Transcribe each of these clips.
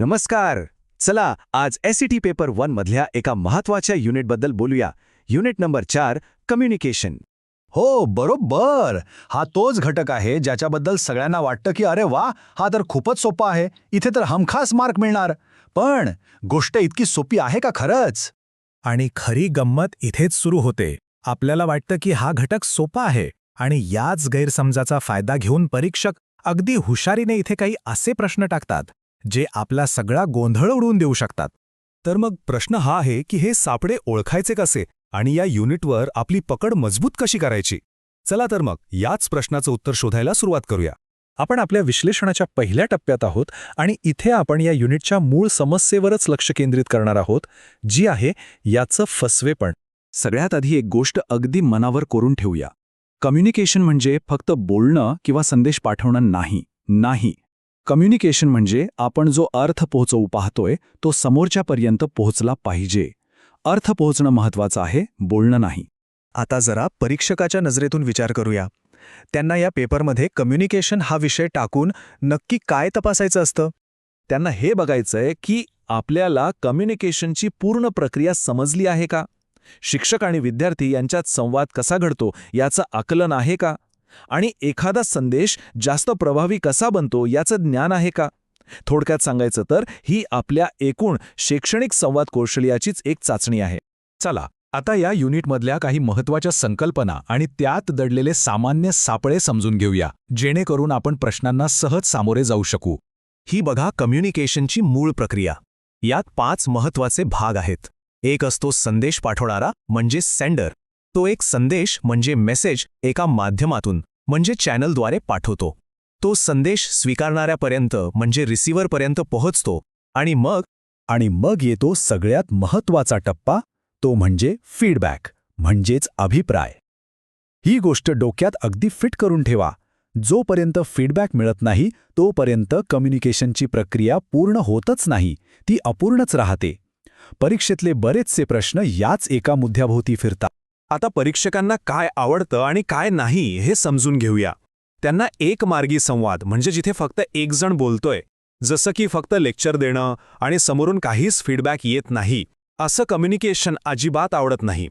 नमस्कार. चला आज एसईटी पेपर 1 मधल्या एका महत्वाच्या युनिटबद्दल बोलूया. Unit number 4 communication. हो बरोबर. हा तोच घटक आहे ज्याच्याबद्दल सगळ्यांना वाटतं की अरे वा, हा तर खूपच सोपा आहे, इथे तर हमखास मार्क मिळणार. पण गोष्ट इतकी सोपी आहे का खरंच? आणि खरी गंमत इथेच सुरू होते. आपल्याला वाटतं की हा घटक सोपा आहे आणि याच गैरसमजाचा फायदा घेऊन परीक्षक अगदी हुशारीने इथे काही असे प्रश्न टाकतात जे आपला सगळा गोंधळ उडवून देऊ शकतात. तर मग प्रश्न हा आहे की हे सापळे ओळखायचे कसे आणि या युनिटवर आपली पकड मजबूत कशी करायची. चला तर मग याच प्रश्नाचं उत्तर शोधायला सुरुवात करूया. आपण आपल्या विश्लेषणाच्या पहिल्या टप्प्यात आहोत आणि इथे आपण या युनिटच्या मूळ समस्येवरच लक्ष केंद्रित करणार आहोत, जी आहे याचं फसवेपण. सगळ्यात आधी एक गोष्ट अगदी मनावर कोरून ठेवूया. कम्युनिकेशन म्हणजे फक्त बोलणं किंवा संदेश पाठवणं नाही. कम्युनिकेशन म्हणजे आपण जो अर्थ पोहोचवू पाहतोय तो समोरच्यापर्यंत पोहोचला पाहिजे. अर्थ पोहोचणं महत्वाचं आहे, बोलणं नाही. आता जरा परीक्षकाच्या नजरेतून विचार करूया. त्यांना या पेपरमध्ये कम्युनिकेशन हा विषय टाकून नक्की काय तपासायचं असतं? त्यांना हे बघायचंय की आपल्याला कम्युनिकेशनची पूर्ण प्रक्रिया समजली आहे का, शिक्षक आणि विद्यार्थी यांच्यात संवाद कसा घडतो याचं आकलन आहे का, आणि एखादा संदेश जास्त प्रभावी कसा बनतो याचं ज्ञान आहे का. थोडक्यात सांगायचं तर ही आपल्या एकूण शैक्षणिक संवाद कौशल्याचीच एक चाचणी आहे. चला आता या युनिटमधल्या काही महत्त्वाच्या संकल्पना आणि त्यात दडलेले सामान्य सापळे समजून घेऊया, जेणेकरून आपण प्रश्नांना सहज सामोरे जाऊ शकू. ही बघा कम्युनिकेशनची मूळ प्रक्रिया. यात 5 महत्त्वाचे भाग आहेत. एक असतो संदेश पाठवणारा म्हणजे सेंडर. तो एक संदेश म्हणजे मेसेज एका माध्यमातून म्हणजे चॅनलद्वारे पाठवतो. तो संदेश स्वीकारणाऱ्यापर्यंत म्हणजे रिसिव्हरपर्यंत पोहोचतो आणि मग येतो सगळ्यात महत्त्वाचा टप्पा, तो म्हणजे फीडबॅक म्हणजेच अभिप्राय. ही गोष्ट डोक्यात अगदी फिट करून ठेवा. जोपर्यंत फीडबॅक मिळत नाही तोपर्यंत कम्युनिकेशनची प्रक्रिया पूर्ण होतच नाही, ती अपूर्णच राहते. परीक्षेतले बरेचसे प्रश्न याच एका मुद्द्याभोवती फिरतात. आता परीक्षकांना काय आवडतं आणि काय नाही हे समजून घेऊया. त्यांना एकमार्गी संवाद म्हणजे जिथे फक्त एक जण बोलतोय, जसं की फक्त लेक्चर देणं आणि समोरून काहीच फीडबॅक येत नाही, असं कम्युनिकेशन अजिबात आवडत नाही.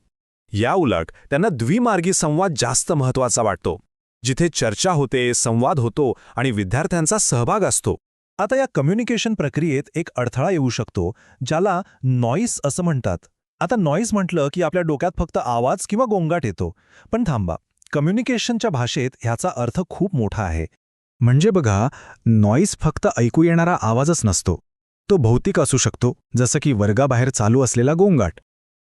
या उलट त्यांना द्विमार्गी संवाद जास्त महत्त्वाचा वाटतो, जिथे चर्चा होते, संवाद होतो आणि विद्यार्थ्यांचा सहभाग असतो. आता या कम्युनिकेशन प्रक्रियेत एक अडथळा येऊ शकतो, ज्याला नॉईस असं म्हणतात. आता नॉईस म्हटलं की आपल्या डोक्यात फक्त आवाज किंवा गोंगाट येतो. पण थांबा, कम्युनिकेशनच्या भाषेत ह्याचा अर्थ खूप मोठा आहे. म्हणजे बघा, नॉईस फक्त ऐकू येणारा आवाजच नसतो. तो भौतिक असू शकतो, जसं की वर्गाबाहेर चालू असलेला गोंगाट.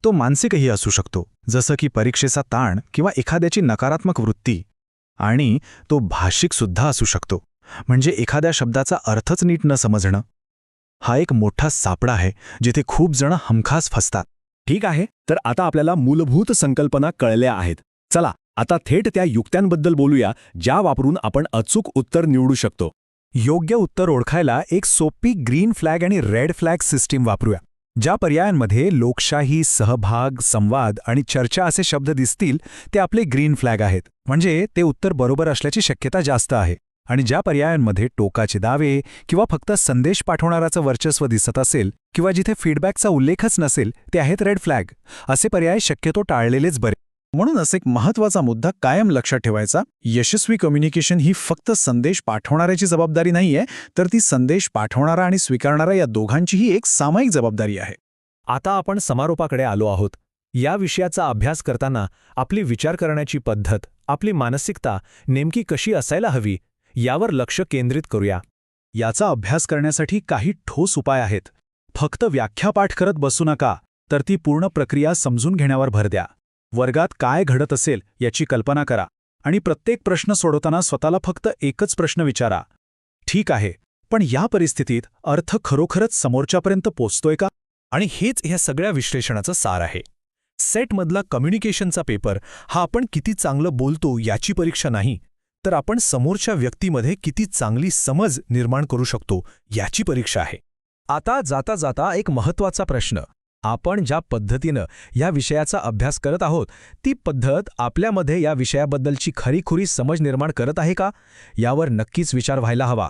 तो मानसिकही असू शकतो, जसं की परीक्षेचा ताण किंवा एखाद्याची नकारात्मक वृत्ती. आणि तो भाषिकसुद्धा असू शकतो, म्हणजे एखाद्या शब्दाचा अर्थच नीट न समजणं. हा एक मोठा सापळा आहे जिथे खूप जण हमखास फसतात. ठीक आहे, तर आता आपल्याला मूलभूत संकल्पना कळल्या आहेत. चला आता थेट त्या युक्त्यांबद्दल बोलूया, ज्या वापरून आपण अचूक उत्तर निवडू शकतो. योग्य उत्तर ओळखायला एक सोपी ग्रीन फ्लॅग आणि रेड फ्लॅग सिस्टीम वापरूया. ज्या पर्यायांमध्ये लोकशाही, सहभाग, संवाद आणि चर्चा असे शब्द दिसतील ते आपले ग्रीन फ्लॅग आहेत, म्हणजे ते उत्तर बरोबर असल्याची शक्यता जास्त आहे. आणि ज्या पर्यायांमध्ये टोकाचे दावे किंवा फक्त संदेश पाठवणाराचं वर्चस्व दिसत असेल किंवा जिथे फीडबॅकचा उल्लेखच नसेल ते आहेत रेड फ्लॅग. असे पर्याय शक्यतो टाळलेलेच बरे. म्हणूनच एक महत्त्वाचा मुद्दा कायम लक्षात ठेवायचा, यशस्वी कम्युनिकेशन ही फक्त संदेश पाठवणाऱ्याची जबाबदारी नाहीये, तर ती संदेश पाठवणारा आणि स्वीकारणारा या दोघांचीही एक सामायिक जबाबदारी आहे. आता आपण समारोपाकडे आलो आहोत. या विषयाचा अभ्यास करताना आपली विचार करण्याची पद्धत, आपली मानसिकता नेमकी कशी असायला हवी यावर लक्ष केंद्रित करूया. याचा अभ्यास करण्यासाठी काही ठोस उपाय आहेत. फक्त व्याख्यापाठ करत बसू नका, तर ती पूर्ण प्रक्रिया समजून घेण्यावर भर द्या. वर्गात काय घडत असेल याची कल्पना करा आणि प्रत्येक प्रश्न सोडवताना स्वतःला फक्त एकच प्रश्न विचारा, ठीक आहे, पण या परिस्थितीत अर्थ खरोखरच समोरच्यापर्यंत पोचतोय का? आणि हेच ह्या सगळ्या विश्लेषणाचं सार आहे. सेटमधला कम्युनिकेशनचा पेपर हा आपण किती चांगलं बोलतो याची परीक्षा नाही, तर आपण समोरच्या व्यक्तीमध्ये किती चांगली समज निर्माण करू शकतो याची परीक्षा आहे. आता जाता जाता एक महत्त्वाचा प्रश्न, आपण ज्या पद्धतीनं या विषयाचा अभ्यास करत आहोत ती पद्धत आपल्यामध्ये या विषयाबद्दलची खरीखुरी समज निर्माण करत आहे का, यावर नक्कीच विचार व्हायला हवा.